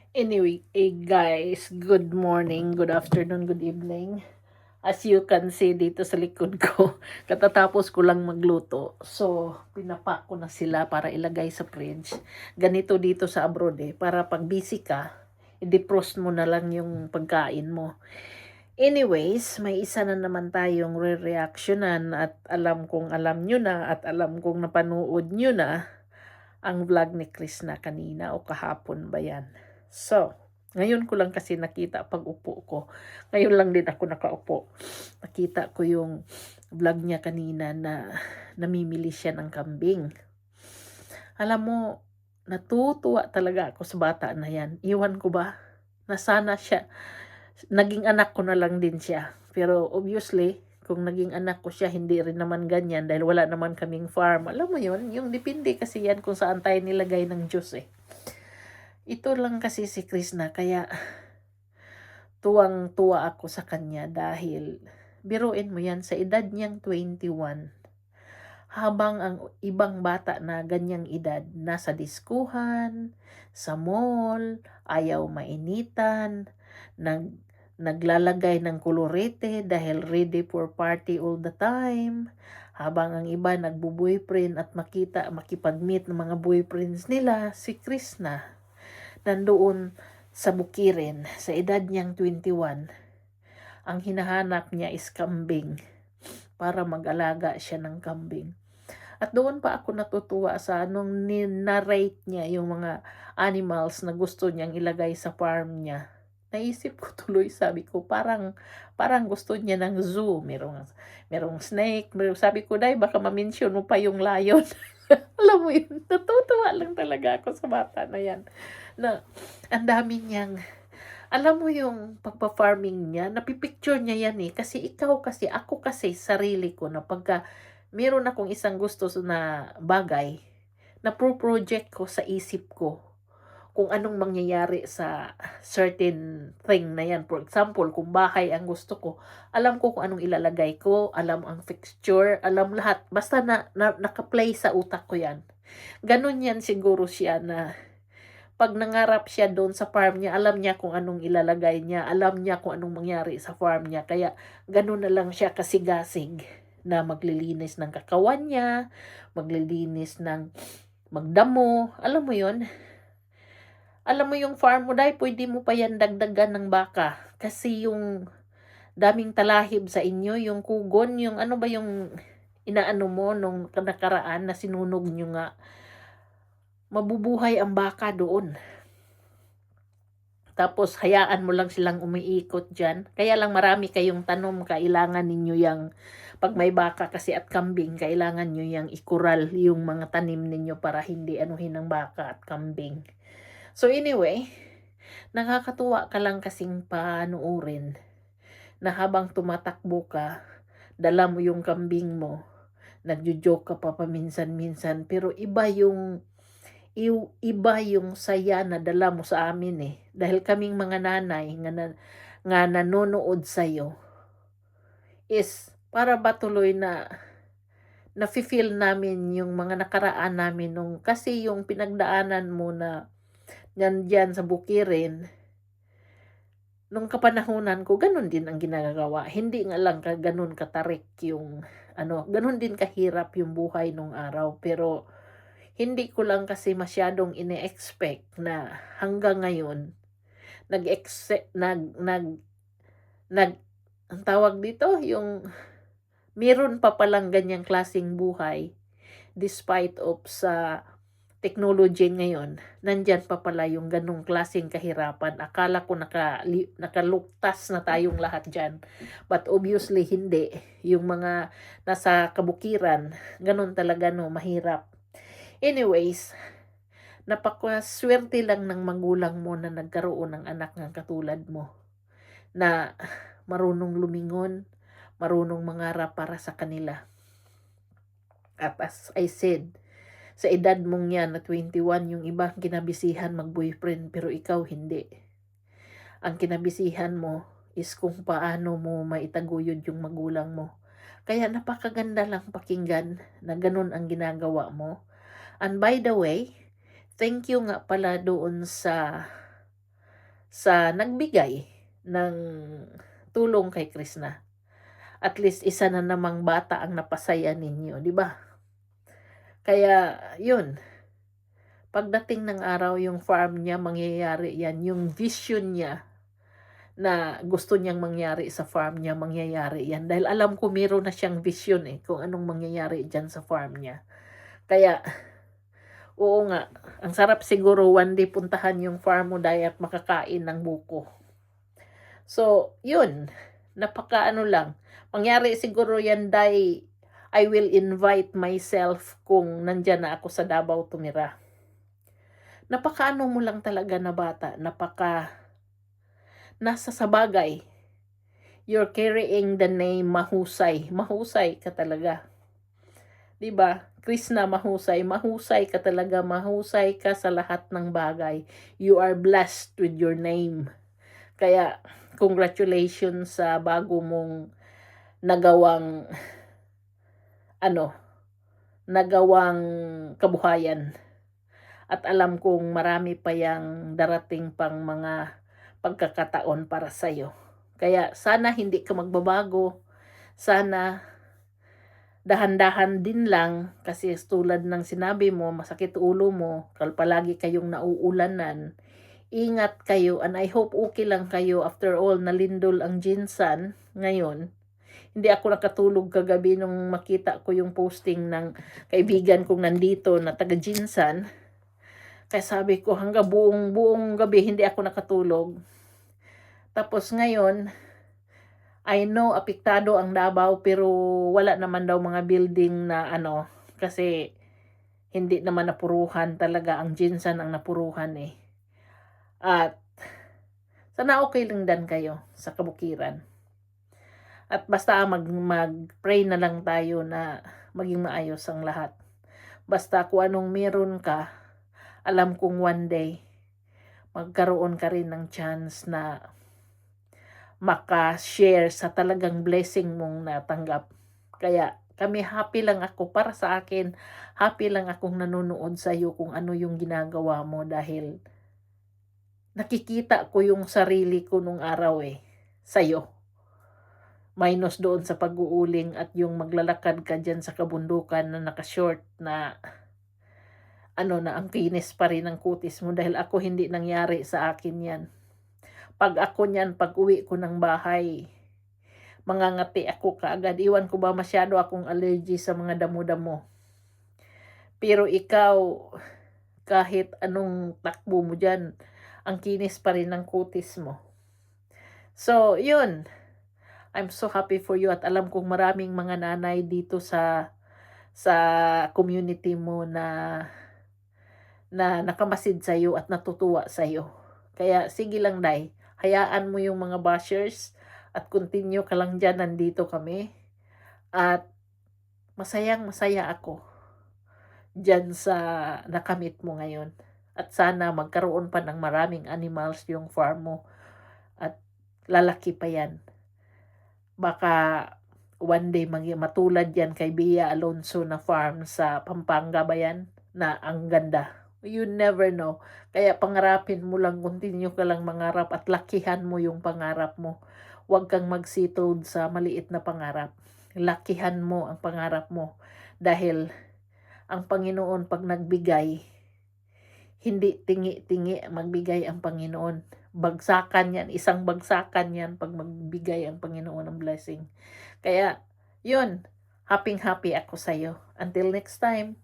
Anyway, guys, good morning, good afternoon, good evening. As you can see dito sa likod ko, katatapos ko lang magluto. So, pinapak ko na sila para ilagay sa fridge. Ganito dito sa abroad para pag busy ka, i-defrost mo na lang yung pagkain mo. Anyways, may isa na naman tayong re-reactionan at alam kong alam nyo na at alam kong napanood nyo na ang vlog ni Chris na kanina o kahapon ba yan. So, ngayon ko lang kasi nakita pag upo ko. Ngayon lang din ako nakaupo. Nakita ko yung vlog niya kanina na namimili siya ng kambing. Alam mo, natutuwa talaga ako sa bata na yan. Iwan ko ba? Na sana siya, naging anak ko na lang din siya. Pero obviously, kung naging anak ko siya, hindi rin naman ganyan dahil wala naman kaming farm. Alam mo yun, yung depende kasi yan kung saan tayo nilagay ng Diyos Ito lang kasi si Chris na kaya tuwang-tuwa ako sa kanya dahil biruin mo yan sa edad niyang 21 habang ang ibang bata na ganyang edad nasa diskuhan, sa mall, ayaw mainitan, naglalagay ng kolorete dahil ready for party all the time. Habang ang iba nagbo-boyfriend at makipag-meet ng mga boyfriends nila, si Chris na nandoon sa bukirin sa edad niyang 21. Ang hinahanap niya is kambing para mag-alaga siya ng kambing. At doon pa ako natutuwa sa anong narrate niya yung mga animals na gusto niyang ilagay sa farm niya. Naisip ko tuloy, sabi ko, parang gusto niya ng zoo. Merong snake, sabi ko, dai, baka ma-mention mo pa yung lion. Alam mo yun, natutuwa lang talaga ako sa bata na yan. Na, ang dami niyang, alam mo yung pagpa-farming niya, napipicture niya yan kasi ako kasi, sarili ko na pagka meron akong isang gusto na bagay, na project ko sa isip ko kung anong mangyayari sa certain thing na yan. For example, kung bahay ang gusto ko, alam ko kung anong ilalagay ko, alam ang fixture, alam lahat. Basta naka-play sa utak ko yan. Ganun yan siguro siya na pag nangarap siya doon sa farm niya, alam niya kung anong ilalagay niya, alam niya kung anong mangyari sa farm niya. Kaya ganun na lang siya kasigasig na maglilinis ng kakawan niya, maglilinis ng magdamo, alam mo yon. Alam mo yung farm mo dahil pwede mo pa yan dagdagan ng baka. Kasi yung daming talahib sa inyo, yung kugon, yung ano ba yung inaano mo nung nakaraan na sinunog nyo nga, mabubuhay ang baka doon. Tapos hayaan mo lang silang umiikot dyan. Kaya lang marami kayong tanom, kailangan ninyo yung, pag may baka kasi at kambing, kailangan nyo yung ikural yung mga tanim ninyo para hindi anuhin ng baka at kambing. So anyway, nakakatuwa ka lang kasing panuorin na habang tumatakbo ka, dala mo yung kambing mo, nagjo-joke ka pa paminsan-minsan, pero iba yung saya na dala mo sa amin Dahil kaming mga nanay nga nanonood sa'yo is para ba tuloy na nafe-feel namin yung mga nakaraan namin kasi yung pinagdaanan mo na nandyan sa bukirin, nung kapanahunan ko, ganun din ang ginagawa. Hindi nga lang ganun katarik yung, ganun din kahirap yung buhay nung araw. Pero, hindi ko lang kasi masyadong ine-expect na hanggang ngayon, ang tawag dito, yung meron pa palang ganyang klaseng buhay, despite of sa technology ngayon, nandyan pa pala yung ganong klaseng kahirapan. Akala ko nakaluktas na tayong lahat dyan. But obviously, hindi. Yung mga nasa kabukiran, ganon talaga mahirap. Anyways, napakaswerte lang ng magulang mo na nagkaroon ng anak ng katulad mo. Na marunong lumingon, marunong mangarap para sa kanila. At as I said, sa edad mong yan na 21, yung iba kinabisihan mag-boyfriend pero ikaw hindi. Ang kinabisihan mo is kung paano mo maitaguyod yung magulang mo. Kaya napakaganda lang pakinggan na ganun ang ginagawa mo. And by the way, thank you nga pala doon sa sa nagbigay ng tulong kay Krishna. At least isa na namang bata ang napasaya ninyo, di ba? Kaya, yun. Pagdating ng araw, yung farm niya, mangyayari yan. Yung vision niya na gusto niyang mangyari sa farm niya, mangyayari yan. Dahil alam ko meron na siyang vision kung anong mangyayari dyan sa farm niya. Kaya, oo nga, ang sarap siguro one day puntahan yung farm mo dahil at makakain ng buko. So, yun. Napaka lang. Mangyari siguro yan dahil I will invite myself kung nandyan na ako sa Davao tumira. Napaka mo lang talaga na bata. Nasa sa bagay. You're carrying the name mahusay. Mahusay ka talaga. Diba? Krishna, mahusay. Mahusay ka talaga. Mahusay ka sa lahat ng bagay. You are blessed with your name. Kaya, congratulations sa bago mong nagawang kabuhayan. At alam kong marami pa yang darating pang mga pagkakataon para sa'yo. Kaya sana hindi ka magbabago. Sana dahan-dahan din lang kasi tulad ng sinabi mo, masakit ulo mo, palagi kayong nauulanan. Ingat kayo and I hope okay lang kayo. After all, nalindol ang Jinsan ngayon. Hindi ako nakatulog kagabi nung makita ko yung posting ng kaibigan kong nandito na taga Jinsan. Kaya sabi ko hanggang buong gabi hindi ako nakatulog. Tapos ngayon, I know apektado ang Davao pero wala naman daw mga building na kasi hindi naman napuruhan talaga, ang Jinsan ang napuruhan At sana okay lang din kayo sa kabukiran. At basta mag-pray na lang tayo na maging maayos ang lahat. Basta kung anong meron ka, alam kong one day, magkaroon ka rin ng chance na maka-share sa talagang blessing mong natanggap. Kaya kami happy lang ako, para sa akin, happy lang akong nanonood sa iyo kung ano yung ginagawa mo dahil nakikita ko yung sarili ko nung araw sa iyo. Minus doon sa pag-uuling at yung maglalakad ka dyan sa kabundukan na naka-short na na ang kinis pa rin ng kutis mo dahil ako hindi nangyari sa akin yan. Pag ako niyan, pag uwi ko ng bahay, mangangati ako kaagad. Iwan ko ba masyado akong allergy sa mga damo-damo. Pero ikaw, kahit anong takbo mo dyan, ang kinis pa rin ng kutis mo. So, yun. I'm so happy for you at alam kong maraming mga nanay dito sa community mo na nakamasid sa iyo at natutuwa sa iyo. Kaya sige lang, Day. Hayaan mo yung mga bashers at continue ka lang dyan, nandito kami. At masaya ako dyan sa nakamit mo ngayon. At sana magkaroon pa ng maraming animals yung farm mo at lalaki pa yan. Baka one day matulad yan kay Bia Alonso na farm sa Pampanga ba yan, na ang ganda. You never know. Kaya pangarapin mo lang, continue ka lang mangarap at lakihan mo yung pangarap mo. Huwag kang magsitod sa maliit na pangarap. Lakihan mo ang pangarap mo. Dahil ang Panginoon pag nagbigay, hindi tingi-tingi magbigay ang Panginoon. Bagsakan yan, isang bagsakan yan pag magbigay ang Panginoon ng blessing. Kaya, yun, happy ako sa'yo. Until next time.